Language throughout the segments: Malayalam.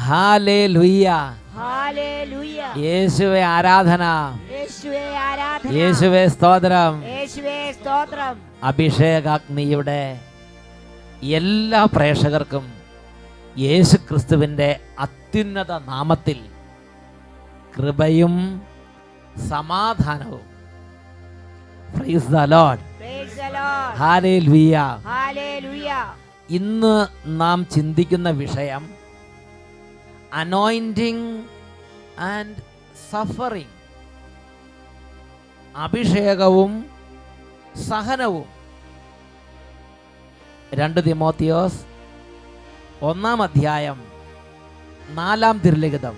ഹല്ലേലൂയ. ഹല്ലേലൂയ. യേശുവേ ആരാധന, യേശുവേ ആരാധന, യേശുവേ സ്തോത്രം, യേശുവേ സ്തോത്രം. അഭിഷേകാഗ്നിയുടെ എല്ലാ പ്രേക്ഷകർക്കും യേശുക്രിസ്തുവിൻ്റെ അത്യുന്നത നാമത്തിൽ കൃപയും സമാധാനവും. Praise the Lord. Praise the Lord. Hallelujah. Hallelujah. ഇന്ന് നാം ചിന്തിക്കുന്ന വിഷയം അനോയിന്റിങ് ആൻഡ് സഫറിങ്, അഭിഷേകവും സഹനവും. 2 തിമോത്തിയോസ് 1 അധ്യായം 4 തിരുലിഖിതം.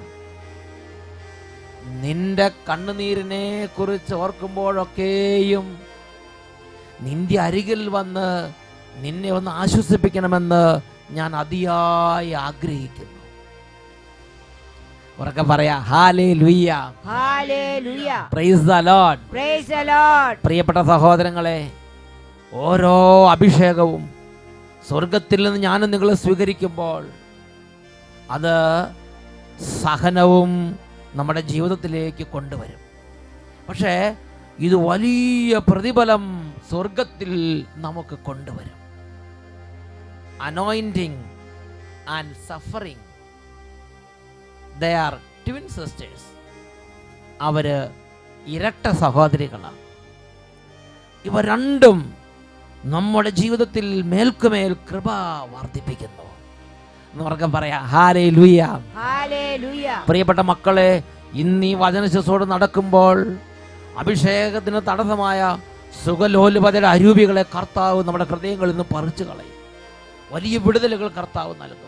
നിന്റെ കണ്ണുനീരിനെ കുറിച്ച് ഓർക്കുമ്പോഴൊക്കെയും നിന്റെ അരികിൽ വന്ന് നിന്നെ ഒന്ന് ആശ്വസിപ്പിക്കണമെന്ന് ഞാൻ അതിയായി ആഗ്രഹിക്കുന്നു. ഉറക്കെ പറയാ, hallelujah. Hallelujah. Praise the Lord. Praise the Lord. പ്രിയപ്പെട്ട സഹോദരങ്ങളെ, ഓരോ അഭിഷേകവും സ്വർഗത്തിൽ നിന്ന് ഞാനും നിങ്ങളെ സ്വീകരിക്കുമ്പോൾ അത് സഹനവും നമ്മുടെ ജീവിതത്തിലേക്ക് കൊണ്ടുവരും. പക്ഷേ ഇത് വലിയ പ്രതിഫലം സ്വർഗത്തിൽ നമുക്ക് കൊണ്ടുവരും. Anointing and suffering, they are twin sisters. അവര് ഇരട്ട സഹോദരികളാണ്. ഇവ രണ്ടും നമ്മുടെ ജീവിതത്തിൽ മേൽക്കുമേൽ കൃപ വർദ്ധിപ്പിക്കുന്നു. എന്നവർക്കും പറയാം, ഹല്ലേലൂയ. ഹല്ലേലൂയ. പ്രിയപ്പെട്ട മക്കളെ, ഇന്ന് ഈ വചനശുശ്രൂഷ നടക്കുമ്പോൾ അഭിഷേകത്തിന് തടസ്സമായ സുഖലോലുപതയുടെ അരൂപികളെ കർത്താവ് നമ്മുടെ ഹൃദയങ്ങളിൽ നിന്ന് പറിച്ചു കളയും. വലിയ വിടുതലുകൾ കർത്താവ് നൽകും.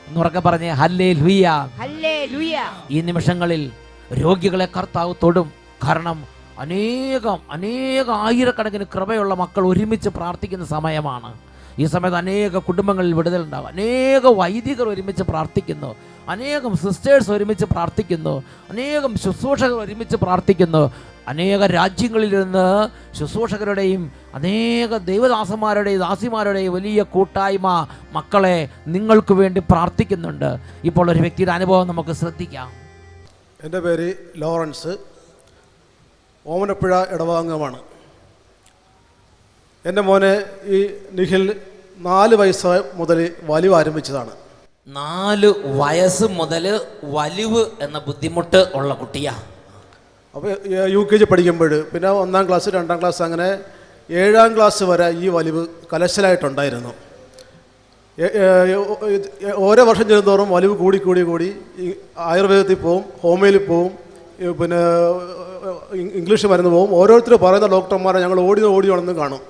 എന്നുറക്കെ പറഞ്ഞേ, ഹല്ലേലൂയ. ഹല്ലേലൂയ. ഈ നിമിഷങ്ങളിൽ രോഗികളെ കർത്താവ് തൊടും. കാരണം അനേകം ആയിരക്കണക്കിന് കൃപയുള്ള മക്കൾ ഒരുമിച്ച് പ്രാർത്ഥിക്കുന്ന സമയമാണ്. ഈ സമയത്ത് അനേക കുടുംബങ്ങളിൽ വിടുതലുണ്ടാകും. അനേക വൈദികർ ഒരുമിച്ച് പ്രാർത്ഥിക്കുന്നു, അനേകം സിസ്റ്റേഴ്സ് ഒരുമിച്ച് പ്രാർത്ഥിക്കുന്നു, അനേകം ശുശ്രൂഷകർ ഒരുമിച്ച് പ്രാർത്ഥിക്കുന്നു. അനേക രാജ്യങ്ങളിൽ നിന്ന് ശുശ്രൂഷകരുടെയും അനേക ദൈവദാസന്മാരുടെയും ദാസിമാരുടെയും വലിയ കൂട്ടായ്മ മക്കളെ നിങ്ങൾക്ക് വേണ്ടി പ്രാർത്ഥിക്കുന്നുണ്ട്. ഇപ്പോൾ ഒരു വ്യക്തിയുടെ അനുഭവം നമുക്ക് ശ്രദ്ധിക്കാം. എൻ്റെ പേര് ലോറൻസ്, ഓമനപ്പുഴ ഇടവാംഗമാണ്. എൻ്റെ മോനെ ഈ നിഖിൽ 4 വയസ്സ് മുതൽ വലിവ് ആരംഭിച്ചതാണ്. 4 വയസ്സ് മുതൽ വലിവ് എന്ന ബുദ്ധിമുട്ട് ഉള്ള കുട്ടിയാണ്. അപ്പോൾ UKG പഠിക്കുമ്പോൾ പിന്നെ 1-ാം ക്ലാസ് 2-ാം ക്ലാസ് അങ്ങനെ 7-ാം ക്ലാസ് വരെ ഈ വലിവ് കലശലായിട്ടുണ്ടായിരുന്നു. ഓരോ വർഷം ചെല്ലുന്തോറും വലിവ് കൂടി ഈ ആയുർവേദത്തിൽ പോവും, ഹോമിയോയിൽ പോവും, പിന്നെ ഇംഗ്ലീഷ് മരുന്ന് പോവും. ഓരോരുത്തർ പറയുന്ന ഡോക്ടർമാരെ ഞങ്ങൾ ഓടി വന്ന് കാണും.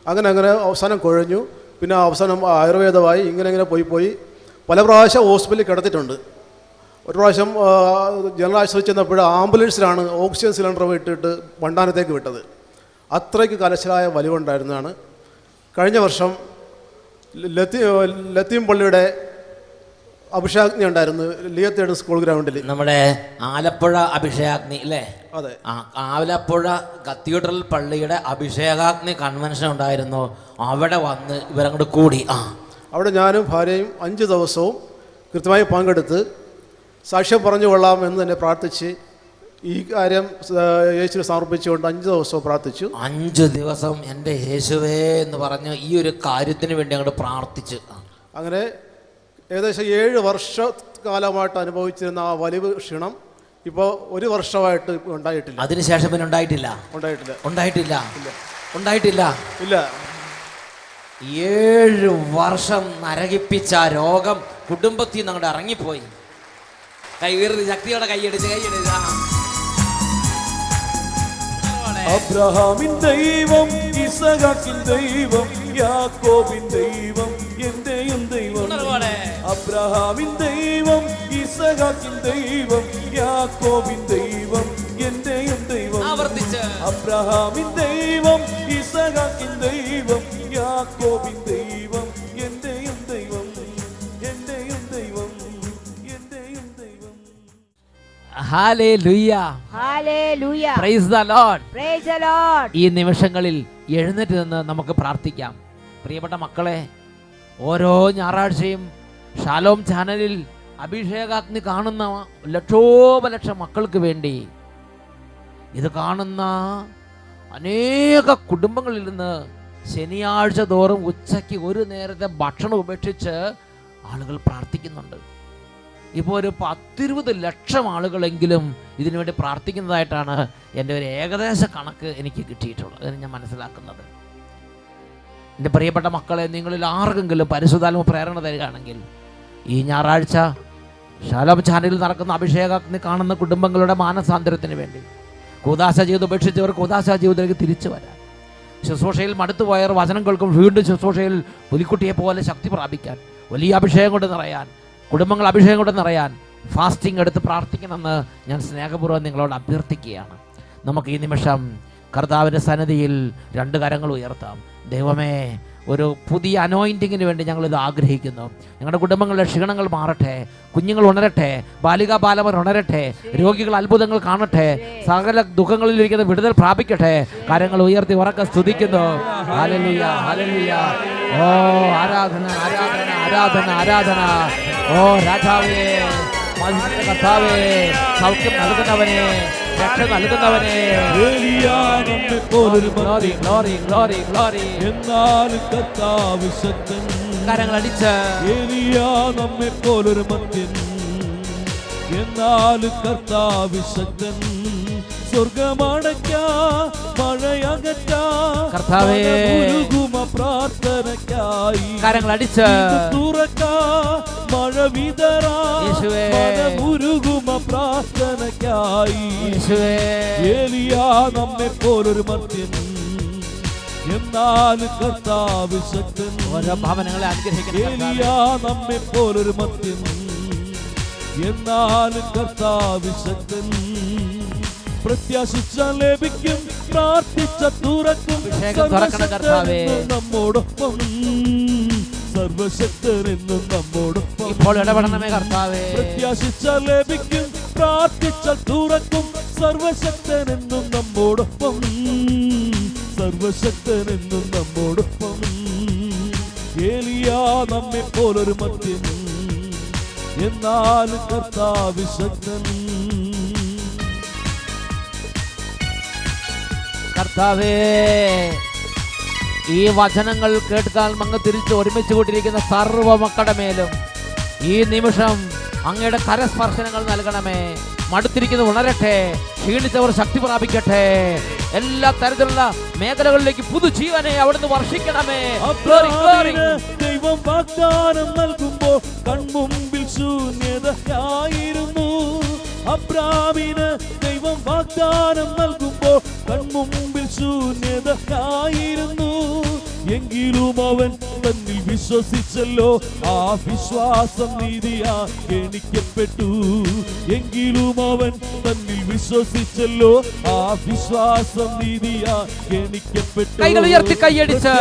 അങ്ങനെ അവസാനം കുഴഞ്ഞു. പിന്നെ അവസാനം ആയുർവേദമായി. ഇങ്ങനെ പോയി പല പ്രാവശ്യം ഹോസ്പിറ്റലിൽ കിടത്തിയിട്ടുണ്ട്. ഒരു പ്രാവശ്യം ജനറൽ ആശുപത്രി ചെന്നപ്പോൾ ആംബുലൻസിലാണ് ഓക്സിജൻ സിലിണ്ടർ ഇട്ടിട്ട് വണ്ടാനത്തേക്ക് വിട്ടത്. അത്രയ്ക്ക് കലശലായ വലിവുണ്ടായിരുന്നതാണ്. കഴിഞ്ഞ വർഷം ലത്തീം പള്ളിയുടെ അഭിഷേകാഗ്നി ഉണ്ടായിരുന്നു ലിയത്തേട് സ്കൂൾ ഗ്രൗണ്ടിൽ. നമ്മുടെ ആലപ്പുഴ അഭിഷേകാഗ്നി അല്ലേ? അതെ. ആലപ്പുഴ കത്തീഡ്രൽ പള്ളിയുടെ അഭിഷേകാഗ്നി കൺവെൻഷൻ ഉണ്ടായിരുന്നു. അവിടെ വന്ന് ഇവരങ്ങോട്ട് കൂടി. അവിടെ ഞാനും ഭാര്യയും 5 ദിവസവും കൃത്യമായി പങ്കെടുത്ത് സാക്ഷ്യം പറഞ്ഞു കൊള്ളാമെന്ന് തന്നെ പ്രാർത്ഥിച്ച് ഈ കാര്യം യേശുവിനെ സമർപ്പിച്ചുകൊണ്ട് 5 ദിവസവും പ്രാർത്ഥിച്ചു. 5 ദിവസം എൻ്റെ യേശുവേ എന്ന് പറഞ്ഞ് ഈ ഒരു കാര്യത്തിന് വേണ്ടി അങ്ങോട്ട് പ്രാർത്ഥിച്ചു. അങ്ങനെ ഏകദേശം 7 വർഷക്കാലമായിട്ട് അനുഭവിച്ചിരുന്ന ആ വലിവ് ക്ഷീണം ഇപ്പോൾ 1 വർഷമായിട്ട് ഉണ്ടായിട്ടില്ല. അതിനുശേഷം പിന്നെ ഉണ്ടായിട്ടില്ല. 7 വർഷം നരകിപ്പിച്ച രോഗം കുടുംബത്തിൽ നിന്ന് അങ്ങോട്ട് ഇറങ്ങിപ്പോയി. കൈകീറി ശക്തിയോടെ കൈയടിച്ച് അബ്രഹാമിൻ ദൈവം, ഇസഹാക്കിൻ ദൈവം, യാക്കോബിൻ ദൈവം, എന്റെയും ദൈവം. അബ്രഹാമിൻ ദൈവം, ഇസഹാക്കിൻ ദൈവം, യാക്കോബിൻ ദൈവം, എന്റെയും ദൈവം. അബ്രഹാമിൻ ദൈവം, ഇസഹാക്കിൻ ദൈവം, യാക്കോബിൻ ദൈവം, എന്റെയും ദൈവം, എന്റെയും ദൈവം, എന്റെയും ദൈവം. Hallelujah. Hallelujah. Praise the Lord. Praise the Lord. ഈ നിമിഷങ്ങളിൽ എഴുന്നേറ്റ് നിന്ന് നമുക്ക് പ്രാർത്ഥിക്കാം. പ്രിയപ്പെട്ട മക്കളെ, ഓരോ ഞായറാഴ്ചയും ഷാലോം ചാനലിൽ അഭിഷേകാഗ്നി കാണുന്ന ലക്ഷോപലക്ഷം മക്കൾക്ക് വേണ്ടി ഇത് കാണുന്ന അനേക കുടുംബങ്ങളിൽ നിന്ന് ശനിയാഴ്ച തോറും ഉച്ചയ്ക്ക് ഒരു നേരത്തെ ഭക്ഷണം ഉപേക്ഷിച്ച് ആളുകൾ പ്രാർത്ഥിക്കുന്നുണ്ട്. ഇപ്പോൾ ഒരു 10-20 ലക്ഷം ആളുകളെങ്കിലും ഇതിനു വേണ്ടി പ്രാർത്ഥിക്കുന്നതായിട്ടാണ് എൻ്റെ ഒരു ഏകദേശ കണക്ക് എനിക്ക് കിട്ടിയിട്ടുള്ളത്, അതിന് ഞാൻ മനസ്സിലാക്കുന്നത്. എൻ്റെ പ്രിയപ്പെട്ട മക്കളെ, നിങ്ങളിൽ ആർക്കെങ്കിലും പരിശുദ്ധാത്മ പ്രേരണ തരികയാണെങ്കിൽ ഈ ഞായറാഴ്ച ശാലോം ചാനലിൽ നടക്കുന്ന അഭിഷേകാഗ്നി കാണുന്ന കുടുംബങ്ങളുടെ മാനസാന്തരത്തിന് വേണ്ടി കൂദാശ ജീവിതം ഉപേക്ഷിച്ചവർ കൂദാശ ജീവിതത്തിലേക്ക് തിരിച്ചു വരാൻ, ശുശ്രൂഷയിൽ മടുത്തുപോയവർ വചനം കേൾക്കും വീണ്ടും ശുശ്രൂഷയിൽ പുലിക്കുട്ടിയെ പോലെ ശക്തി പ്രാപിക്കാൻ, വലിയ അഭിഷേകം കൊണ്ട് നിറയാൻ, കുടുംബങ്ങൾ അഭിഷേകം കൊണ്ട് നിറയാൻ ഫാസ്റ്റിംഗ് എടുത്ത് പ്രാർത്ഥിക്കണമെന്ന് ഞാൻ സ്നേഹപൂർവ്വം നിങ്ങളോട് അഭ്യർത്ഥിക്കുകയാണ്. നമുക്ക് ഈ നിമിഷം കർത്താവിൻ്റെ സന്നിധിയിൽ 2 കരങ്ങൾ ഉയർത്താം. ദൈവമേ, ഒരു പുതിയ അനോയിൻറ്റിങ്ങിന് വേണ്ടി ഞങ്ങളിത് ആഗ്രഹിക്കുന്നു. ഞങ്ങളുടെ കുടുംബങ്ങളിലെ ക്ഷീണങ്ങൾ മാറട്ടെ, കുഞ്ഞുങ്ങൾ ഉണരട്ടെ, ബാലികാ ബാലവർ ഉണരട്ടെ, രോഗികൾ അത്ഭുതങ്ങൾ കാണട്ടെ, സകല ദുഃഖങ്ങളിലിരിക്കുന്ന വിടുതൽ പ്രാപിക്കട്ടെ. കരങ്ങൾ ഉയർത്തി ഉറക്കെ സ്തുതിക്കുന്നു. Hallelujah, hallelujah. ഓ ആരാധന, ആരാധന, ആരാധന, ആരാധന. ഓ രാജാവേ, കർത്താവേ, സൗഖ്യം നൽകുന്നവനെ, രക്ഷ നൽകുന്നവനെ. Glory, glory, glory, glory. എന്നാലും കർത്താവ് ശക്തൻ. കരങ്ങൾ അടിച്ച് ഏലിയാ നമ്മെ പോലൊരു മദ്യൻ, എന്നാലും കർത്താവ് ശക്തൻ. സ്വർഗമടയ്ക്ക മഴയകറ്റ കർത്താവേ, പ്രാർത്ഥനയ്ക്കായി കരങ്ങൾ അടിച്ച് തുറക്ക മഴ വിതറാ മുരുകുമ പ്രാർത്ഥനയ്ക്കായി. ഏലിയാ നമ്മെ പോലൊരു മദ്യൻ, എന്നാലും കർത്താവ് ശക്തൻ. ഓരോ ഭവനങ്ങളെ അനുഗ്രഹിക്കണം. ഏലിയാ നമ്മെ പോലൊരു മദ്യൻ, എന്നാലും കർത്താവ് ശക്തൻ. പ്രത്യാശിച്ച ലഭിക്കും, പ്രാർത്ഥിച്ച തുറക്കും. നമ്മോടൊപ്പം സർവശക്തനെന്നും നമ്മോടൊപ്പം. ഇപ്പോൾ ഇടപെടണമേ കർത്താവേ. പ്രത്യാശിച്ച ലഭിക്കും, പ്രാർത്ഥിച്ച തുറക്കും. സർവശക്തനെന്നും നമ്മോടൊപ്പം, സർവശക്തനെന്നും നമ്മോടൊപ്പം. ഏലിയാ നമ്മെ പോലൊരു മദ്യൻ, എന്നാലും കർത്താവ് ശക്തൻ. കർത്താവേ, ഈ വചനങ്ങൾ കേട്ടാൽ അങ്ങ് തിരിച്ച് ഒരുമിച്ച് കൂട്ടിയിരിക്കുന്ന സർവ്വ മക്കളുടെ മേലും ഈ നിമിഷം അങ്ങയുടെ കരസ്പർശനങ്ങൾ നൽകണമേ. മടുത്തിരിക്കുന്നത് ഉണരട്ടെ, ക്ഷീണിച്ചവർ ശക്തി പ്രാപിക്കട്ടെ. എല്ലാ തരത്തിലുള്ള മേഖലകളിലേക്ക് പുതുജീവനെ അവിടുന്ന് വർഷിക്കണമേ. ദൈവം വാഗ്ദാനം നൽകുമ്പോൾ കൺമുമ്പിൽ ശൂന്യതയായിരുന്നു. അബ്രാമിന് ദൈവം വാഗ്ദാനം നൽകുമ്പോൾ കൺമുമ്പിൽ ശൂന്യതയായിരുന്നു. എങ്കിലും അവൻ തന്നിൽ വിശ്വസിച്ചല്ലോ, ആ വിശ്വാസം നീതിയാ എണിക്കപ്പെട്ടു. എങ്കിലും അവൻ തന്നിൽ വിശ്വസിച്ചല്ലോ, ആ വിശ്വാസം നീതിയാ എണിക്കപ്പെട്ടു. കൈകൾ ഉയർത്തി കൈയടിച്ച്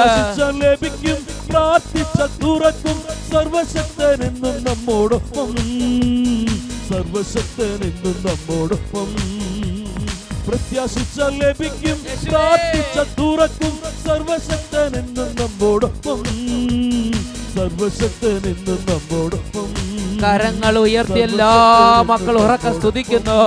ലഭിക്കും, പ്രാർത്ഥിച്ച തുറക്കും. സർവശക്തനെന്നും നമ്മോടൊപ്പം, സർവശക്തനെന്നും നമ്മോടൊപ്പം. പ്രത്യാശിച്ച ലഭിക്കും, പ്രാർത്ഥിച്ച തുറക്കും. സർവശക്തനെന്നും നമ്മോടൊപ്പം, സർവശക്തനെന്നും നമ്മോടൊപ്പം. കരങ്ങൾ ഉയർത്തി എല്ലാ മക്കൾ ഉറക്കെ സ്തുതിക്കുന്നു.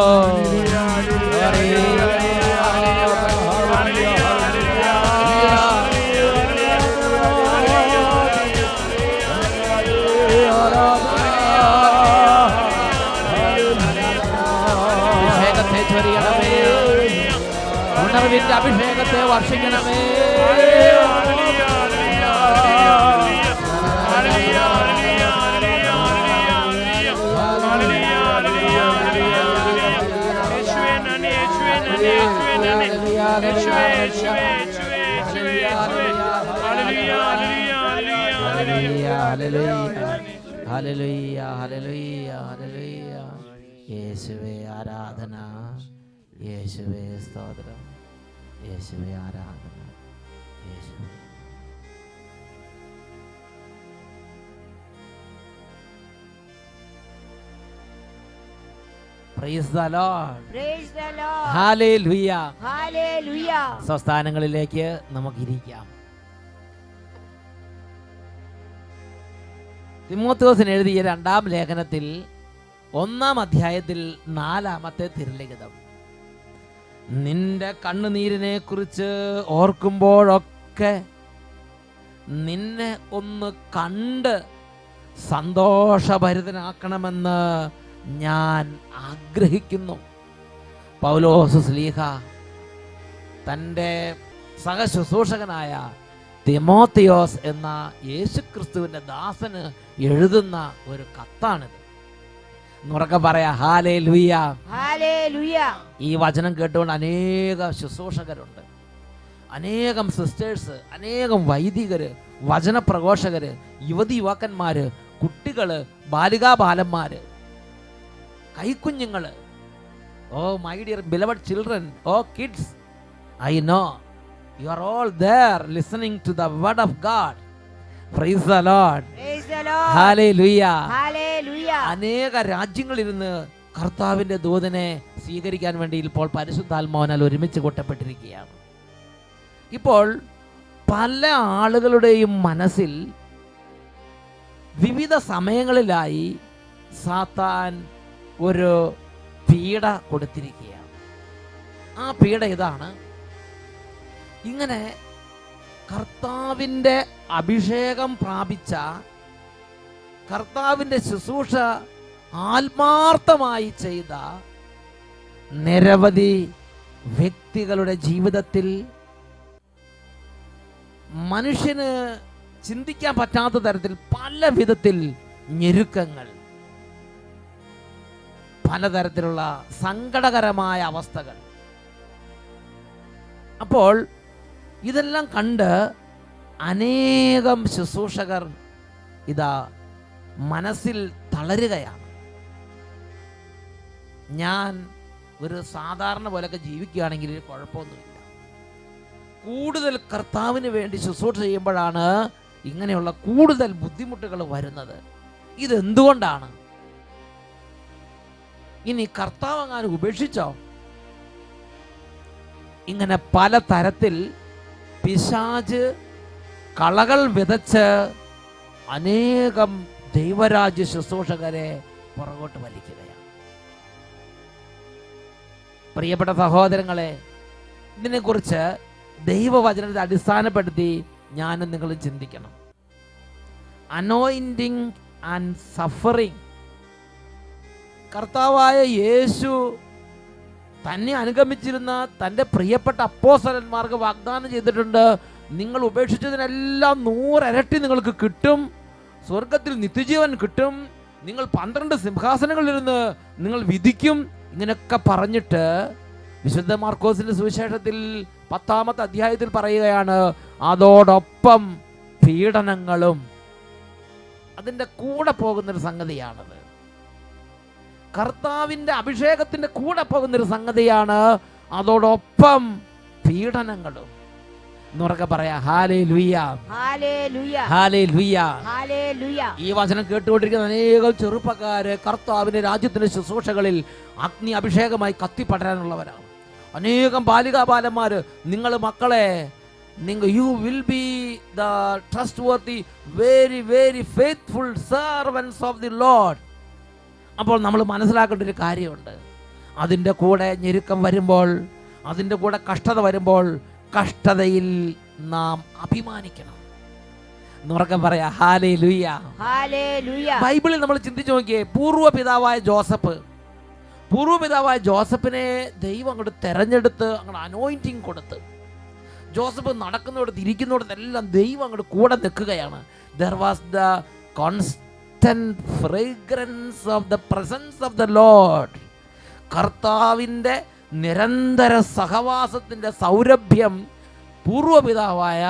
അഭിഷേകത്തെ ചൊരിയണമേ, ഉണർവിന്റെ അഭിഷേകത്തെ വർഷിക്കണമേ. യേശുവേ ആരാധന, യേശുവേ സ്തോത്രം, യേശുവേ ആരാധന, യേശുവേ. Praise the Lord. Praise the Lord. Hallelujah. Hallelujah. സ്വസ്ഥാനങ്ങളിലേക്ക് നമുക്കിരിക്കാം. തിമോഥെയോസിന് എഴുതിയ 2-ാം ലേഖനത്തിൽ 1-ാം അധ്യായത്തിൽ 4-ാമത്തെ തിരുലിഖിതം. നിന്റെ കണ്ണുനീരിനെ കുറിച്ച് ഓർക്കുമ്പോഴൊക്കെ നിന്നെ ഒന്ന് കണ്ട് സന്തോഷഭരിതനാക്കണമെന്ന് ഞാൻ ആഗ്രഹിക്കുന്നു. പൗലോസ് ശ്ലീഹ തൻ്റെ സഹശുശ്രൂഷകനായ തിമോത്തിയോസ് എന്ന യേശുക്രിസ്തുവിൻ്റെ ദാസന് എഴുതുന്ന ഒരു കത്താണിത്. എന്നുറക്കെ പറയാ ഹല്ലേലൂയ. ഹല്ലേലൂയ. ഈ വചനം കേട്ടുകൊണ്ട് അനേക ശുശ്രൂഷകരുണ്ട്, അനേകം സിസ്റ്റേഴ്സ്, അനേകം വൈദികര്, വചനപ്രഘോഷകര്, യുവതി യുവാക്കന്മാര്, കുട്ടികള്, ബാലികാബാലന്മാര്, കൈക്കുഞ്ഞുങ്ങള്. Oh my dear beloved children, oh kids, I know you are all there listening to the word of God. Praise the Lord. Praise the Lord. Hallelujah. Hallelujah. അനേക രാജ്യങ്ങളിലിരുന്ന് കർത്താവിന്റെ ദൂതനെ സ്വീകരിക്കാൻ വേണ്ടി ഇപ്പോൾ പരിശുദ്ധാത്മാവിനാൽ ഒരുമിച്ച് കൂട്ടപ്പെട്ടിരിക്കുകയാണ്. ഇപ്പോൾ പല ആളുകളുടെയും മനസ്സിൽ വിവിധ സമയങ്ങളിലായി സാത്താൻ ഒരു പീഡ കൊടുത്തിരിക്കുകയാണ്. ആ പീഡ ഇതാണ്: ഇങ്ങനെ കർത്താവിൻ്റെ അഭിഷേകം പ്രാപിച്ച, കർത്താവിൻ്റെ ശുശ്രൂഷ ആത്മാർത്ഥമായി ചെയ്ത നിരവധി വ്യക്തികളുടെ ജീവിതത്തിൽ മനുഷ്യന് ചിന്തിക്കാൻ പറ്റാത്ത തരത്തിൽ പല വിധത്തിൽ ഞെരുക്കങ്ങൾ, പലതരത്തിലുള്ള സങ്കടകരമായ അവസ്ഥകൾ. അപ്പോൾ ഇതെല്ലാം കണ്ട് അനേകം ശുശ്രൂഷകർ ഇതാ മനസ്സിൽ തളരുകയാണ്. ഞാൻ ഒരു സാധാരണ പോലൊക്കെ ജീവിക്കുകയാണെങ്കിൽ കുഴപ്പമൊന്നുമില്ല, കൂടുതൽ കർത്താവിന് വേണ്ടി ശുശ്രൂഷ ചെയ്യുമ്പോഴാണ് ഇങ്ങനെയുള്ള കൂടുതൽ ബുദ്ധിമുട്ടുകൾ വരുന്നത്. ഇതെന്തുകൊണ്ടാണ്? ഇനി കർത്താവ് അങ്ങാനും ഉപേക്ഷിച്ചോ? ഇങ്ങനെ പല തരത്തിൽ പിശാച് കളകൾ വിതച്ച് അനേകം ദൈവരാജ്യ ശുശ്രൂഷകരെ പുറകോട്ട് വലിക്കുകയാണ്. പ്രിയപ്പെട്ട സഹോദരങ്ങളെ, ഇതിനെക്കുറിച്ച് ദൈവവചനത്തെ അടിസ്ഥാനപ്പെടുത്തി ഞാനും നിങ്ങളും ചിന്തിക്കണം. Anointing and suffering. കർത്താവായ യേശു തന്നെ അനുഗമിച്ചിരുന്ന തൻ്റെ പ്രിയപ്പെട്ട അപ്പോസ്തലന്മാർക്ക് വാഗ്ദാനം ചെയ്തിട്ടുണ്ട്, നിങ്ങൾ ഉപേക്ഷിച്ചതിനെല്ലാം 100 ഇരട്ടി നിങ്ങൾക്ക് കിട്ടും, സ്വർഗത്തിൽ നിത്യജീവൻ കിട്ടും, നിങ്ങൾ 12 സിംഹാസനങ്ങളിലിരുന്ന് നിങ്ങൾ വിധിക്കും. ഇങ്ങനെയൊക്കെ പറഞ്ഞിട്ട് വിശുദ്ധ മാർക്കോസിന്റെ സുവിശേഷത്തിൽ 10-ാമത്തെ അധ്യായത്തിൽ പറയുകയാണ്, അതോടൊപ്പം പീഡനങ്ങളും അതിൻ്റെ കൂടെ പോകുന്നൊരു സംഗതിയാണത്. കർത്താവിൻ്റെ അഭിഷേകത്തിൻ്റെ കൂടെ പോകുന്നൊരു സംഗതിയാണ് അതോടൊപ്പം പീഡനങ്ങളും. എന്നുറക്കെ പറയാ ഹല്ലേലൂയ. ഹല്ലേലൂയ. ഹല്ലേലൂയ. ഹല്ലേലൂയ. ഈ വചനം കേട്ടുകൊണ്ടിരിക്കുന്ന അനേകം ചെറുപ്പക്കാര് കർത്താവിന്റെ രാജ്യത്തിന്റെ ശുശ്രൂഷകളിൽ അഗ്നി അഭിഷേകമായി കത്തിപ്പടരാനുള്ളവരാണ്. അനേകം ബാലികാബാലന്മാര്, നിങ്ങൾ മക്കളെ, you will be the trustworthy, very very faithful servants of the Lord. അപ്പോൾ നമ്മൾ മനസ്സിലാക്കേണ്ട ഒരു കാര്യമുണ്ട്, അതിൻ്റെ കൂടെ ഞെരുക്കം വരുമ്പോൾ, അതിൻ്റെ കൂടെ കഷ്ടത വരുമ്പോൾ, കഷ്ടതയിൽ നാം അഭിമാനിക്കണം. എന്നുറക്കം പറയാ ഹല്ലേലൂയ. ഹല്ലേലൂയ. ബൈബിളിൽ നമ്മൾ ചിന്തിച്ചു നോക്കിയേ, പൂർവ്വപിതാവായ ജോസഫിനെ ദൈവം അങ്ങോട്ട് തെരഞ്ഞെടുത്ത് അങ്ങോട്ട് അനോയിന്റിങ് കൊടുത്ത്, ജോസഫ് നടക്കുന്നിടത്ത് ഇരിക്കുന്നിടത്തെല്ലാം ദൈവം അങ്ങോട്ട് കൂടെ നിൽക്കുകയാണ്. There was the constant fragrance of the presence of the Lord. കർത്താവിൻ്റെ നിരന്തര സഹവാസത്തിൻ്റെ സൗരഭ്യം പൂർവ്വപിതാവായ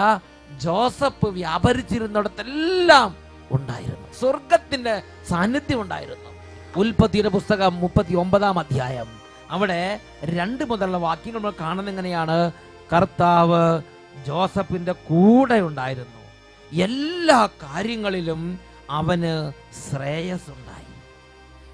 ജോസഫ് വ്യാപരിച്ചിരുന്നിടത്തെല്ലാം ഉണ്ടായിരുന്നു. സ്വർഗത്തിൻ്റെ സാന്നിധ്യം ഉണ്ടായിരുന്നു. ഉൽപ്പത്തിയുടെ പുസ്തകം 39-ാം അധ്യായം, അവിടെ 2 മുതലുള്ള വാക്യങ്ങൾ നമ്മൾ കാണുന്നത് എങ്ങനെയാണ്? കർത്താവ് ജോസഫിൻ്റെ കൂടെ ഉണ്ടായിരുന്നു, എല്ലാ കാര്യങ്ങളിലും അവന് ശ്രേയസ് ഉണ്ടായി.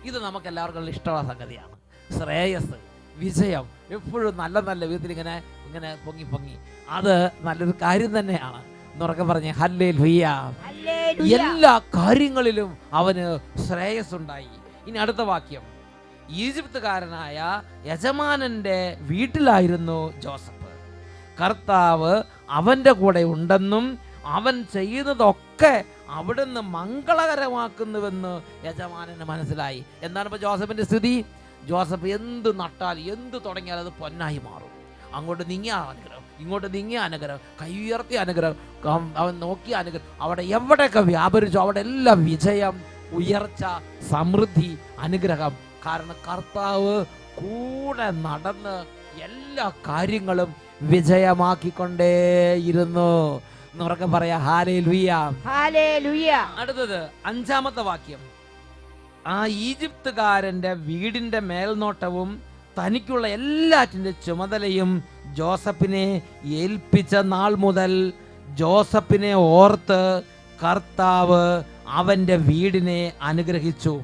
ഇത് നമുക്ക് എല്ലാവർക്കും ഇഷ്ടമുള്ള സംഗതിയാണ്. ശ്രേയസ്, വിജയം, എപ്പോഴും നല്ല നല്ല വിധത്തിൽ ഇങ്ങനെ പൊങ്ങി അത് നല്ലൊരു കാര്യം തന്നെയാണ്. എന്നുറക്കെ പറഞ്ഞ് ഹല്ലേലൂയ. എല്ലാ കാര്യങ്ങളിലും അവന് ശ്രേയസ് ഉണ്ടായി. ഇനി അടുത്ത വാക്യം, ഈജിപ്തുകാരനായ യജമാനന്റെ വീട്ടിലായിരുന്നു ജോസഫ്. കർത്താവ് അവന്റെ കൂടെ ഉണ്ടെന്നും അവൻ ചെയ്യുന്നതൊക്കെ അവിടുന്ന് മംഗളകരമാക്കുന്നുവെന്ന് യജമാനന് മനസ്സിലായി. എന്താണ് ഇപ്പൊ ജോസഫിന്റെ സ്ഥിതി? ജോസഫ് എന്ത് നട്ടാൽ എന്ത് തുടങ്ങിയാൽ അത് പൊന്നായി മാറും. അങ്ങോട്ട് നീങ്ങിയ അനുഗ്രഹം, ഇങ്ങോട്ട് നീങ്ങിയ അനുഗ്രഹം, കൈ ഉയർത്തിയ അനുഗ്രഹം, അവൻ നോക്കിയ അനുഗ്രഹം, അവിടെ എവിടെയൊക്കെ വ്യാപരിച്ചോ അവിടെ എല്ലാം വിജയം, ഉയർച്ച, സമൃദ്ധി, അനുഗ്രഹം. കാരണം കർത്താവ് കൂടെ നടന്ന് എല്ലാ കാര്യങ്ങളും വിജയമാക്കിക്കൊണ്ടേയിരുന്നു. എന്നൊക്കെ പറയാ ഹല്ലേലൂയ, ഹല്ലേലൂയ. അടുത്തത് 5-ാമത്തെ വാക്യം, ആ ഈജിപ്തുകാരന്റെ വീടിന്റെ മേൽനോട്ടവും തനിക്കുള്ള എല്ലാറ്റിന്റെ ചുമതലയും ജോസഫിനെ ഏൽപ്പിച്ച നാൾ മുതൽ ജോസഫിനെ ഓർത്ത് കർത്താവ് അവന്റെ വീടിനെ അനുഗ്രഹിച്ചു.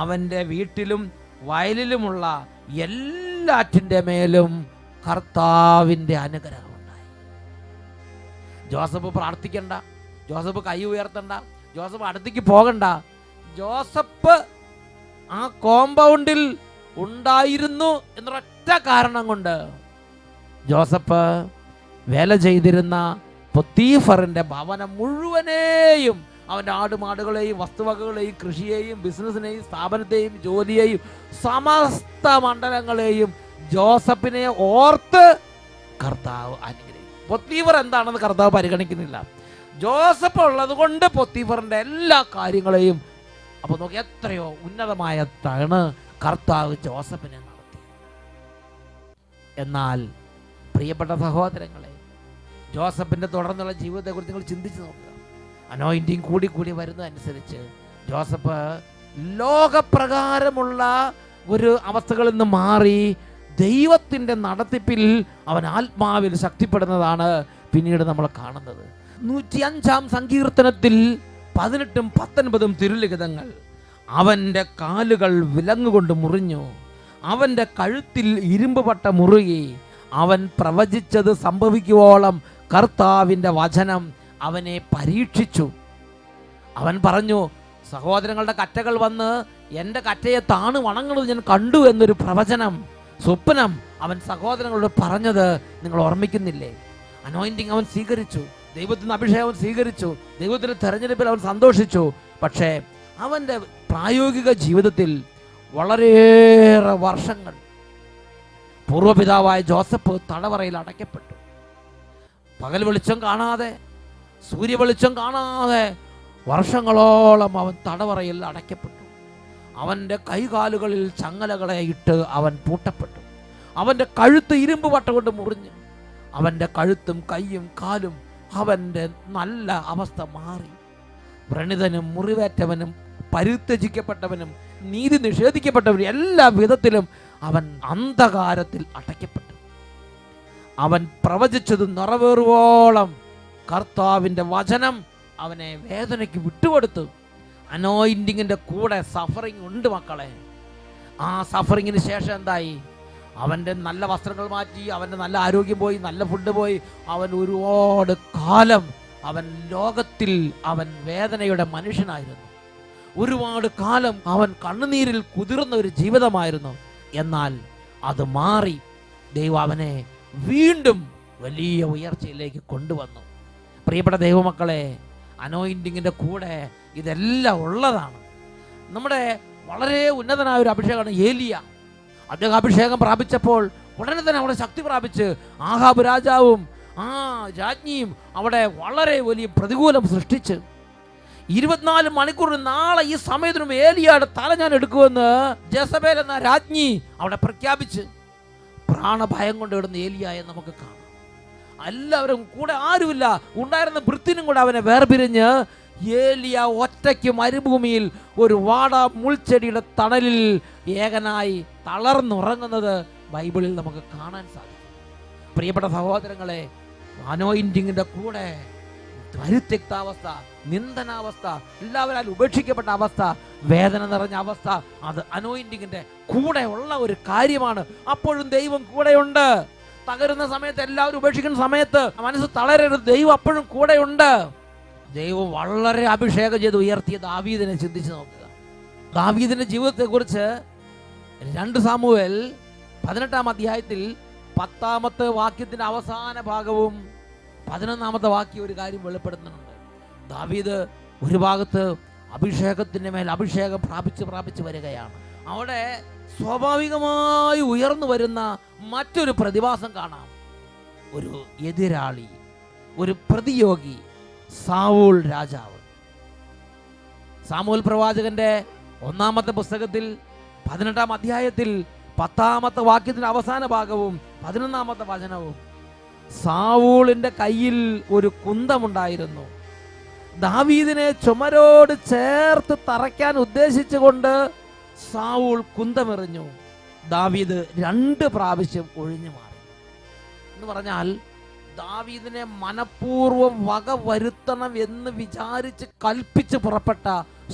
അവന്റെ വീട്ടിലും വയലിലുമുള്ള എല്ലാറ്റിന്റെ മേലും കർത്താവിന്റെ അനുഗ്രഹം ഉണ്ടായി. ജോസഫ് പ്രാർത്ഥിക്കണ്ട, ജോസഫ് കൈ ഉയർത്തണ്ട, ജോസഫ് അടുത്തേക്ക് പോകണ്ട. ജോസഫ് ആ കോമ്പൗണ്ടിൽ ഉണ്ടായിരുന്നു എന്നൊരൊറ്റ കാരണം കൊണ്ട് ജോസഫ് വേല ചെയ്തിരുന്ന പൊത്തീഫറിന്റെ ഭവനം മുഴുവനെയും, അവൻ്റെ ആടുമാടുകളെയും വസ്തുവകകളെയും കൃഷിയെയും ബിസിനസ്സിനെയും സ്ഥാപനത്തെയും ജോലിയെയും സമസ്ത മണ്ഡലങ്ങളെയും ജോസഫിനെ ഓർത്ത് കർത്താവ് അനുഗ്രഹിക്കും. പൊത്തീഫർ എന്താണെന്ന് കർത്താവ് പരിഗണിക്കുന്നില്ല. ജോസഫ് ഉള്ളത് കൊണ്ട് പൊത്തീഫറിന്റെ എല്ലാ കാര്യങ്ങളെയും, അപ്പൊ നോക്കി എത്രയോ ഉന്നതമായ താണ് കർത്താവ് ജോസഫിനെ നടത്തി. എന്നാൽ പ്രിയപ്പെട്ട സഹോദരങ്ങളെ, ജോസഫിന്റെ തുടർന്നുള്ള ജീവിതത്തെക്കുറിച്ച് നിങ്ങൾ ചിന്തിച്ചു നോക്കുക. അനോയിന്റിങ് കൂടി കൂടി വരുന്നതനുസരിച്ച് ജോസഫ് ലോകപ്രകാരമുള്ള ഒരു അവസ്ഥകളിൽ നിന്ന് മാറി ദൈവത്തിൻ്റെ നടത്തിപ്പിൽ അവൻ ആത്മാവിൽ ശക്തിപ്പെടുന്നതാണ് പിന്നീട് നമ്മൾ കാണുന്നത്. 105-ാം സങ്കീർത്തനത്തിൽ 18ഉം 19ഉം തിരുലിഖിതങ്ങൾ, അവൻ്റെ കാലുകൾ വിലങ്ങുകൊണ്ട് മുറിഞ്ഞു, അവൻ്റെ കഴുത്തിൽ ഇരുമ്പ് പട്ട മുറുകി, അവൻ പ്രവചിച്ചത് സംഭവിക്കുവോളം കർത്താവിൻ്റെ വചനം അവനെ പരീക്ഷിച്ചു. അവൻ പറഞ്ഞു, സഹോദരങ്ങളുടെ കറ്റകൾ വന്ന് എൻ്റെ കറ്റയെ താണ് വണങ്ങുന്നത് ഞാൻ കണ്ടു എന്നൊരു പ്രവചനം, സ്വപ്നം അവൻ സഹോദരങ്ങളോട് പറഞ്ഞത് നിങ്ങൾ ഓർമ്മിക്കുന്നില്ലേ? അനോയിന്റിങ് അവൻ സ്വീകരിച്ചു, ദൈവത്തിൻ്റെ അഭിഷേകം അവൻ സ്വീകരിച്ചു, ദൈവത്തിൻ്റെ തെരഞ്ഞെടുപ്പിൽ അവൻ സന്തോഷിച്ചു. പക്ഷേ അവൻ്റെ പ്രായോഗിക ജീവിതത്തിൽ വളരെയേറെ വർഷങ്ങൾ പൂർവ്വപിതാവായ ജോസഫ് തടവറയിൽ അടയ്ക്കപ്പെട്ടു. പകൽ വെളിച്ചം കാണാതെ, സൂര്യ വെളിച്ചം കാണാതെ വർഷങ്ങളോളം അവൻ തടവറയിൽ അടയ്ക്കപ്പെട്ടു. അവൻ്റെ കൈകാലുകളിൽ ചങ്ങലകളെ ഇട്ട് അവൻ പൂട്ടപ്പെട്ടു. അവൻ്റെ കഴുത്ത് ഇരുമ്പ് പട്ട കൊണ്ട് മുറിഞ്ഞു. അവൻ്റെ കഴുത്തും കൈയും കാലും അവൻ്റെ നല്ല അവസ്ഥ മാറി. വ്രണിതനും മുറിവേറ്റവനും പരിത്യജിക്കപ്പെട്ടവനും നീതി നിഷേധിക്കപ്പെട്ടവനും എല്ലാ വിധത്തിലും അവൻ അന്ധകാരത്തിൽ അടയ്ക്കപ്പെട്ടു. അവൻ പ്രവചിച്ചത് നിറവേറുവോളം കർത്താവിൻ്റെ വചനം അവനെ വേദനയ്ക്ക് വിട്ടുകൊടുത്തു. അനോയിന്റിങ്ങിൻ്റെ കൂടെ സഫറിങ് ഉണ്ട് മക്കളെ. ആ സഫറിങ്ങിന് ശേഷം എന്തായി? അവൻ്റെ നല്ല വസ്ത്രങ്ങൾ മാറ്റി, അവൻ്റെ നല്ല ആരോഗ്യം പോയി, നല്ല ഫുഡ് പോയി. അവൻ ഒരുപാട് കാലം അവൻ ലോകത്തിൽ അവൻ വേദനയുടെ മനുഷ്യനായിരുന്നു. ഒരുപാട് കാലം അവൻ കണ്ണുനീരിൽ കുതിർന്ന ഒരു ജീവിതമായിരുന്നു. എന്നാൽ അത് മാറി ദൈവം അവനെ വീണ്ടും വലിയ ഉയർച്ചയിലേക്ക് കൊണ്ടുവന്നു. പ്രിയപ്പെട്ട ദൈവമക്കളെ, അനോയിന്റിങ്ങിൻ്റെ കൂടെ ഇതെല്ലാം ഉള്ളതാണ്. നമ്മുടെ വളരെ ഉന്നതനായ ഒരു അഭിഷേകമാണ് ഏലിയ. അദ്ദേഹം അഭിഷേകം പ്രാപിച്ചപ്പോൾ ഉടനെ തന്നെ അവിടെ ശക്തി പ്രാപിച്ച് ആഹാബ് രാജാവും രാജ്ഞിയും അവിടെ വളരെ വലിയ പ്രതികൂലം സൃഷ്ടിച്ച് 24 മണിക്കൂർ നാളെ ഈ സമയത്തിനും ഏലിയയുടെ തല ഞാൻ എടുക്കുമെന്ന് ജെസബേൽ എന്ന രാജ്ഞി അവിടെ പ്രഖ്യാപിച്ച് പ്രാണഭയം കൊണ്ട് ഇടുന്ന ഏലിയായെ നമുക്ക് കാണാം. എല്ലാവരും കൂടെ ആരുമില്ല, ഉണ്ടായിരുന്ന ഭൃത്യനും കൂടെ അവനെ വേർപിരിഞ്ഞ് ഏലിയ ഒറ്റയ്ക്ക് മരുഭൂമിയിൽ ഒരു വാടാ മുൾച്ചെടിയുടെ തണലിൽ ഏകനായി തളർന്നുറങ്ങുന്നത് ബൈബിളിൽ നമുക്ക് കാണാൻ സാധിക്കും. പ്രിയപ്പെട്ട സഹോദരങ്ങളെ, അനോയിന്റിങ്ങിന്റെ കൂടെ പരിത്യക്താവസ്ഥ, നിന്ദനാവസ്ഥ, എല്ലാവരും ഉപേക്ഷിക്കപ്പെട്ട അവസ്ഥ, വേദന നിറഞ്ഞ അവസ്ഥ, അത് അനോയിന്റിങ്ങിന്റെ കൂടെ ഉള്ള ഒരു കാര്യമാണ്. അപ്പോഴും ദൈവം കൂടെയുണ്ട്. തകരുന്ന സമയത്ത്, എല്ലാവരും ഉപേക്ഷിക്കുന്ന സമയത്ത് മനസ്സ് തളരരുത്, ദൈവം അപ്പോഴും കൂടെയുണ്ട്. ദൈവം വളരെ അഭിഷേകം ചെയ്ത് ഉയർത്തിയ ദാവീദിനെ ചിന്തിച്ച് നോക്കുക. ദാവീദിന്റെ ജീവിതത്തെക്കുറിച്ച് 2 സാമുവേൽ 18 അധ്യായത്തിൽ 10 വാക്യത്തിന്റെ അവസാന ഭാഗവും 11 വാക്യം ഒരു കാര്യം വെളിപ്പെടുത്തുന്നുണ്ട്. ദാവീദ് ഒരു ഭാഗത്ത് അഭിഷേകത്തിന്റെ മേൽ അഭിഷേകം പ്രാപിച്ച് വരികയാണ്. അവിടെ സ്വാഭാവികമായി ഉയർന്നു വരുന്ന മറ്റൊരു പ്രതിഭാസം കാണാം. ഒരു എതിരാളി, ഒരു പ്രതിയോഗി, സാവൂൾ രാജാവ്. സാമുവേൽ പ്രവാചകന്റെ 1 പുസ്തകത്തിൽ 18 അധ്യായത്തിൽ 10 വാക്യത്തിന്റെ അവസാന ഭാഗവും 11 വചനവും, സാവൂളിന്റെ കയ്യിൽ ഒരു കുന്തമുണ്ടായിരുന്നു. ദാവീദിനെ ചുമരോട് ചേർത്ത് തറയ്ക്കാൻ ഉദ്ദേശിച്ചുകൊണ്ട് സാവൂൾ കുന്തമെറിഞ്ഞു. ദാവീദ് 2 പ്രാവശ്യം ഒഴിഞ്ഞു മാറി. എന്ന് പറഞ്ഞാൽ ദാവീദിനെ മനഃപൂർവ്വം വക വരുത്തണം എന്ന് വിചാരിച്ച് കൽപ്പിച്ച് പുറപ്പെട്ട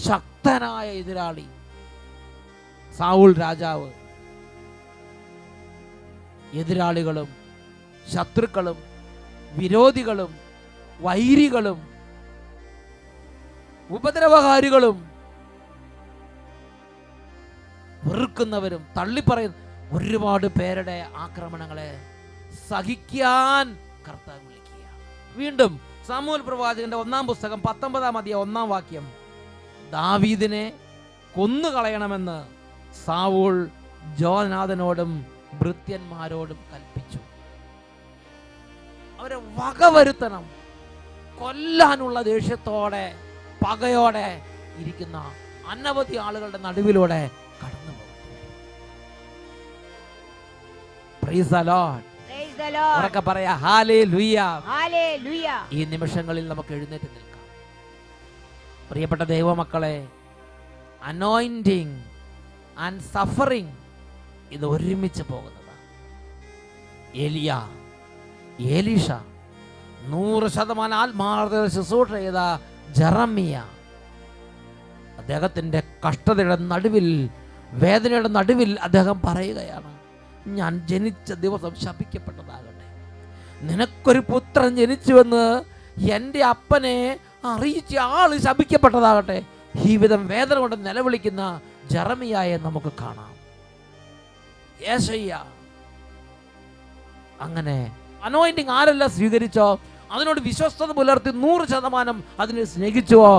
ശക്തനായ എതിരാളി സാവൂൾ രാജാവ്. എതിരാളികളും ശത്രുക്കളും വിരോധികളും വൈരികളും ഉപദ്രവകാരികളും വെറുക്കുന്നവരും തള്ളിപ്പറയുന്ന ഒരുപാട് പേരുടെ ആക്രമണങ്ങളെ സഹിക്കാൻ കർത്താവ് വിളിക്കുക. വീണ്ടും സാമുവേൽ പ്രവാചകന്റെ 1 പുസ്തകം 19 അധ്യായം 1 വാക്യം, ദാവീദിനെ കൊന്നുകളയണമെന്ന് സാവൂൾ ജോനാഥനോടും ഭൃത്യന്മാരോടും കൽപ്പിച്ചു. അവരെ വകവരുത്തണം. കൊല്ലാനുള്ള ദേഷ്യത്തോടെ പകയോടെ ഇരിക്കുന്ന അനവധി ആളുകളുടെ നടുവിലൂടെ കടന്നു പോകും. Praise the Lord. Praise the Lord. ഉറക്കെ പറയാ ഹല്ലേലൂയ. Hallelujah. ഈ നിമിഷങ്ങളിൽ നമുക്ക് എഴുന്നേറ്റ് നിൽക്കാം. പ്രിയപ്പെട്ട ദൈവമക്കളെ, അനോയിന്റിങ് ആൻഡ് സഫറിങ് ഇത് ഒരുമിച്ച് പോകുന്നതാണ്. എലിയ, എലീഷ, 100% ആത്മാർത്ഥത ശുശ്രൂഷ ചെയ്ത ജെറമിയ, അദ്ദേഹത്തിന്റെ കഷ്ടതയുടെ നടുവിൽ, വേദനയുടെ നടുവിൽ അദ്ദേഹം പറയുകയാണ്, ഞാൻ ജനിച്ച ദിവസം ശപിക്കപ്പെട്ടതാകട്ടെ. നിനക്കൊരു പുത്രൻ ജനിച്ചുവെന്ന് എൻ്റെ അപ്പനെ അറിയിച്ച ആള് ശപിക്കപ്പെട്ടതാകട്ടെ. ഈ വിധം വേദന കൊണ്ട് നിലവിളിക്കുന്ന ജെറമിയായെ നമുക്ക് കാണാം. യേശയ്യ അങ്ങനെ അനോയിന്റിങ് ആരെല്ലാം സ്വീകരിച്ചോ, അതിനോട് വിശ്വസ്തത പുലർത്തി 100% അതിനെ സ്നേഹിച്ചുവോ,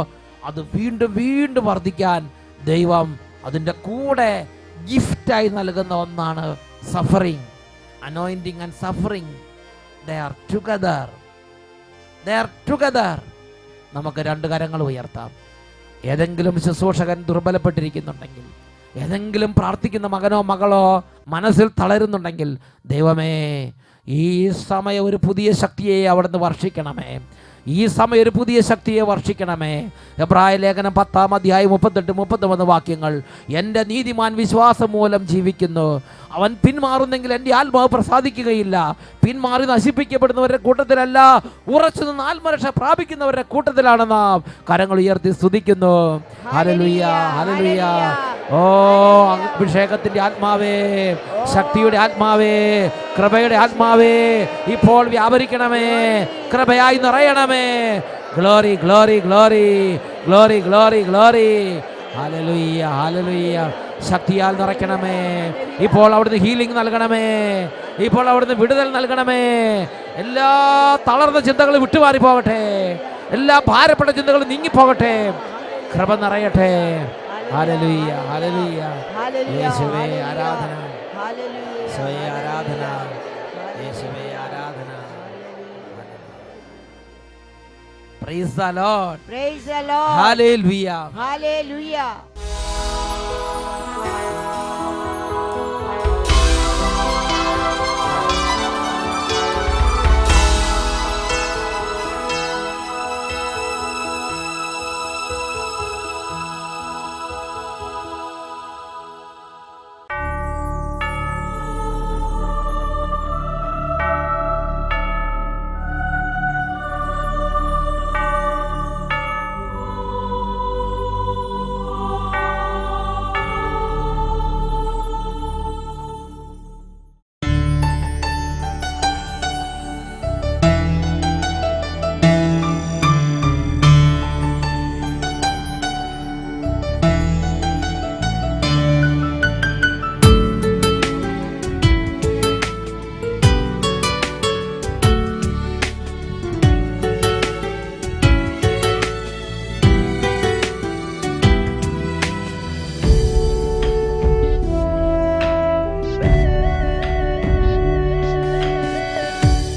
അത് വീണ്ടും വീണ്ടും വർദ്ധിക്കാൻ ദൈവം അതിൻ്റെ കൂടെ ഗിഫ്റ്റായി നൽകുന്ന ഒന്നാണ് suffering. Anointing and suffering, they are together. നമുക്ക് 2 കരങ്ങൾ ഉയർത്താം. ഏതെങ്കിലും ശുശ്രൂഷകൻ ദുർബലപ്പെട്ടിരിക്കുന്നുണ്ടെങ്കിൽ, ഏതെങ്കിലും പ്രാർത്ഥിക്കുന്ന മകനോ മകളോ മനസ്സിൽ തളരുന്നുണ്ടെങ്കിൽ, ദൈവമേ ഈ സമയം ഒരു പുതിയ ശക്തിയെ അവിടുന്ന് വർഷിക്കണമേ. ഈ സമയം ഒരു പുതിയ ശക്തിയെ വർഷിക്കണമേ. എബ്രായ ലേഖനം 10 അധ്യായം 38-39 വാക്യങ്ങൾ, എൻ്റെ നീതിമാൻ വിശ്വാസം മൂലം ജീവിക്കുന്നു, അവൻ പിന്മാറുന്നെങ്കിൽ എൻ്റെ ആത്മാവ് പ്രസാദിക്കുകയില്ല. പിന്മാറി നശിപ്പിക്കപ്പെടുന്നവരുടെ കൂട്ടത്തിലല്ല, ഉറച്ചു നിന്ന് ആത്മരക്ഷ പ്രാപിക്കുന്നവരുടെ കൂട്ടത്തിലാണ് നാം. കരങ്ങൾ ഉയർത്തി സ്തുതിക്കുന്നു. Hallelujah, hallelujah. ഓ അഭിഷേകത്തിന്റെ ആത്മാവേ, ശക്തിയുടെ ആത്മാവേ, കൃപയുടെ ആത്മാവേ, ഇപ്പോൾ വ്യാപരിക്കണമേ, കൃപയായി നിറയണമേ. Glory, glory, glory, glory, glory, glory. Hallelujah, hallelujah. ശക്തിയാൽ നിറയ്ക്കണമേ. ഇപ്പോൾ അവിടുന്ന് ഹീലിംഗ് നൽകണമേ. ഇപ്പോൾ അവിടുന്ന് വിടുതൽ നൽകണമേ. എല്ലാ തളർന്ന ചിന്തകളും വിട്ടുമാറി പോകട്ടെ. എല്ലാ ഭാരപ്പെട്ട ചിന്തകളും നീങ്ങിപ്പോകട്ടെ. കൃപ നിറയട്ടെ. Hallelujah, hallelujah. യേശുവേ ആരാധന, യേശുവേ ആരാധന, യേശുവേ ആരാധന. Praise the Lord. Praise the Lord. Hallelujah. Hallelujah.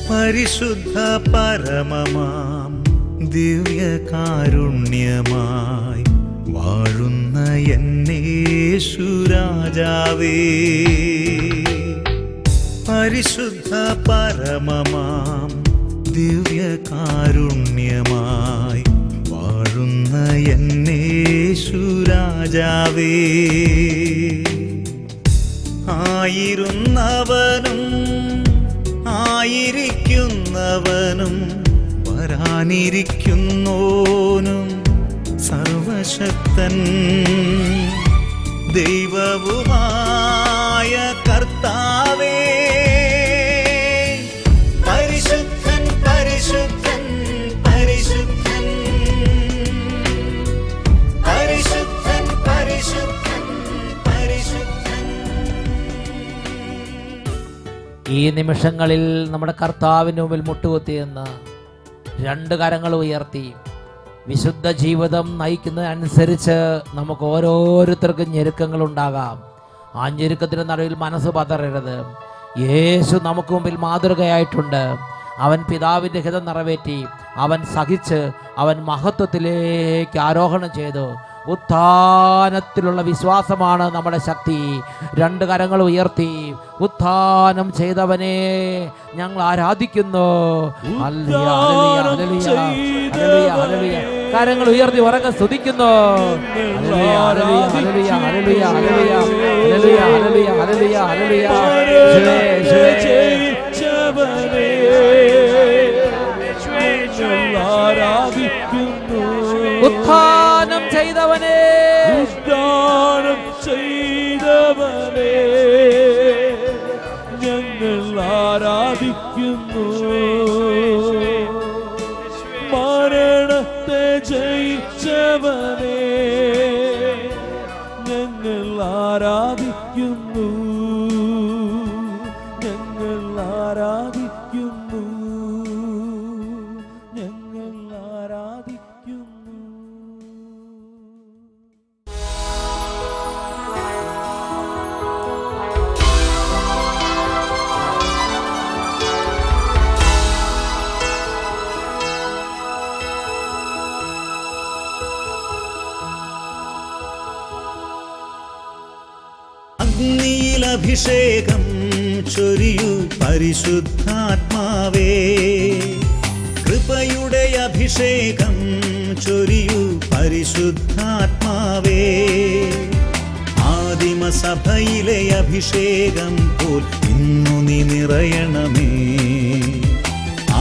പരിശുദ്ധ പരമമാം ദിവ്യകാരുണ്യമായി വാഴുന്ന എന്നേശുരാജാവേ, പരിശുദ്ധ പരമമാം ദിവ്യകാരുണ്യമായി വാഴുന്ന എന്നേശുരാജാവേ, ആയിരുന്നവനും ആയിരിക്കുന്നവനും വരാനിരിക്കുന്നോനും സർവശക്തൻ ദൈവവുമായ കർത്താവേ, പരിശുദ്ധൻ പരിശുദ്ധൻ പരിശുദ്ധൻ പരിശുദ്ധൻ പരിശുദ്ധൻ പരിശുദ്ധൻ. ഈ നിമിഷങ്ങളിൽ നമ്മുടെ കർത്താവിന് മുമ്പിൽ മുട്ടുകുത്തിയെന്ന് രണ്ട് കരങ്ങൾ ഉയർത്തി വിശുദ്ധ ജീവിതം നയിക്കുന്നതനുസരിച്ച് നമുക്ക് ഓരോരുത്തർക്കും ഞെരുക്കങ്ങളുണ്ടാകാം. ആ ഞെരുക്കത്തിന് നടുവിൽ മനസ്സ് പതറരുത്. യേശു നമുക്ക് മുമ്പിൽ മാതൃകയായിട്ടുണ്ട്. അവൻ പിതാവിൻ്റെ ഹിതം നിറവേറ്റി, അവൻ സഹിച്ച്, അവൻ മഹത്വത്തിലേക്ക് ആരോഹണം ചെയ്തു. ഉത്ഥാനത്തിലുള്ള വിശ്വാസമാണ് നമ്മുടെ ശക്തി. രണ്ട് കരങ്ങൾ ഉയർത്തി ഉത്ഥാനം ചെയ്തവനെ ഞങ്ങൾ ആരാധിക്കുന്നു. Hallelujah, hallelujah, hallelujah, hallelujah. കരങ്ങൾ ഉയർത്തി ഉറക്കെ സ്തുതിക്കുന്നു. Hallelujah, hallelujah, hallelujah, hallelujah, hallelujah, hallelujah, hallelujah, hallelujah. ഉത്ഥാനം ചെയ്തവനെ, ഉദ്ധാനം ചെയ്തവനെ ഞങ്ങൾ ആരാധിക്കുന്നു. മരണത്തെ ജയിച്ചവനെ ഞങ്ങൾ ആരാധിക്കുന്നു. ഞങ്ങൾ ആരാധിക്കുന്നു. ഞങ്ങൾ ആരാധിക്കുന്നു. അഗ്നിയിൽ അഭിഷേകം ചൊരിയൂ പരിശുദ്ധാത്മാവേ, കൃപയുടെ അഭിഷേകം ചൊരിയൂ പരിശുദ്ധാത്മാവേ, ആദിമസഭയിലെ അഭിഷേകം പോൽ ഇന്നു നീ നിറയണമേ,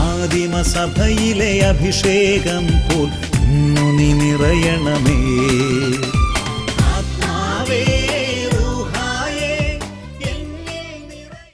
ആദിമസഭയിലെ അഭിഷേകം പോൽ ഇന്നു നീ നിറയണമേ.